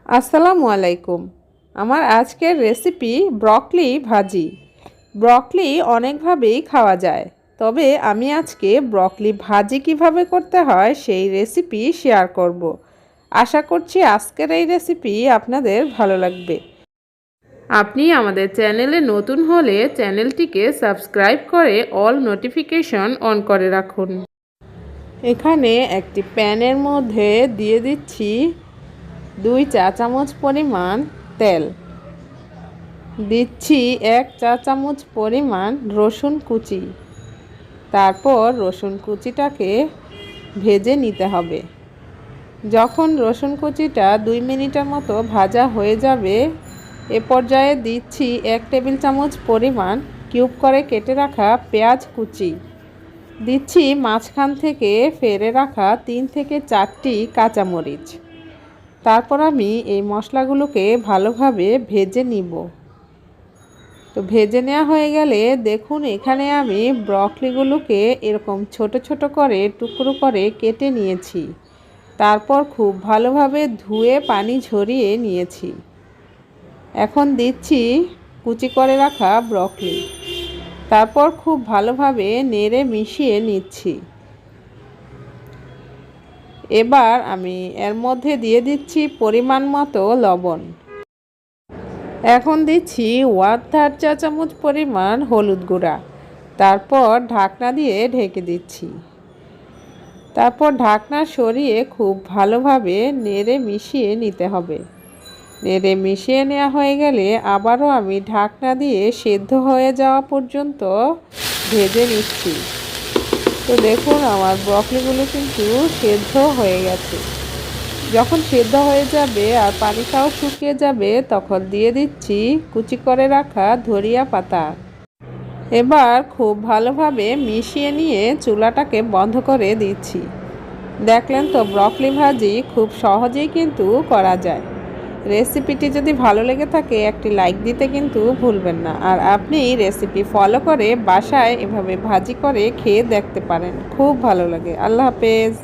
আসসালামু আলাইকুম। আমার আজকের রেসিপি ব্রকলি ভাজি। ব্রকলি অনেকভাবেই খাওয়া যায়, তবে আমি আজকে ব্রকলি ভাজি কিভাবে করতে হয় সেই রেসিপি শেয়ার করব। আশা করছি আজকের এই রেসিপি আপনাদের ভালো লাগবে। আপনি আমাদের চ্যানেলে নতুন হলে চ্যানেলটিকে সাবস্ক্রাইব করে অল নোটিফিকেশন অন করে রাখুন। এখানে একটি প্যানের মধ্যে দিয়ে দিচ্ছি 2 চা চামচ পরিমাণ তেল, দিচ্ছি 1 চা চামচ পরিমাণ রসুন কুচি। তারপর রসুন কুচিটাকে ভেজে নিতে হবে। যখন রসুন কুচিটা 2 মিনিটের মতো ভাজা হয়ে যাবে, এ পর্যায়ে দিচ্ছি 1 টেবিল চামচ পরিমাণ কিউব করে কেটে রাখা পেঁয়াজ কুচি। দিচ্ছি মাঝখান থেকে ফেলে রাখা 3 থেকে 4টি কাঁচামরিচ। তারপর আমি এই মশলাগুলোকে ভালোভাবে ভেজে নিব। তো ভেজে নেওয়া হয়ে গেলে দেখুন এখানে আমি ব্রকলিগুলোকে এরকম ছোট ছোট করে টুকরো করে কেটে নিয়েছি। তারপর খুব ভালোভাবে ধুয়ে পানি ঝরিয়ে নিয়েছি। এখন দিচ্ছি কুচি করে রাখা ব্রকলি। তারপর খুব ভালোভাবে নেড়ে মিশিয়ে নিচ্ছি। এবার আমি এর মধ্যে দিয়ে দিচ্ছি পরিমাণ মতো লবণ। এখন দিচ্ছি 1/3 চা চামচ পরিমাণ হলুদ গুঁড়া। তারপর ঢাকনা দিয়ে ঢেকে দিচ্ছি। তারপর ঢাকনা সরিয়ে খুব ভালোভাবে নেড়ে মিশিয়ে নিতে হবে। নেড়ে মিশিয়ে নেওয়া হয়ে গেলে আবারও আমি ঢাকনা দিয়ে সেদ্ধ হয়ে যাওয়া পর্যন্ত ভেজে নিচ্ছি। তো দেখুন আমার ব্রকলিগুলো কিন্তু সেদ্ধ হয়ে গেছে। যখন সেদ্ধ হয়ে যাবে আর পানিটাও শুকিয়ে যাবে, তখন দিয়ে দিচ্ছি কুচি করে রাখা ধনিয়া পাতা। এবার খুব ভালোভাবে মিশিয়ে নিয়ে চুলাটাকে বন্ধ করে দিচ্ছি। দেখলেন তো, ব্রকলি ভাজি খুব সহজেই কিন্তু করা যায়। রেসিপিটি যদি ভালো লেগে থাকে একটি লাইক দিতে কিন্তু ভুলবেন না। আর আপনি রেসিপি ফলো করে বাসায় এভাবে ভাজি করে খেয়ে দেখতে পারেন, খুব ভালো লাগে। আল্লাহ হাফেজ।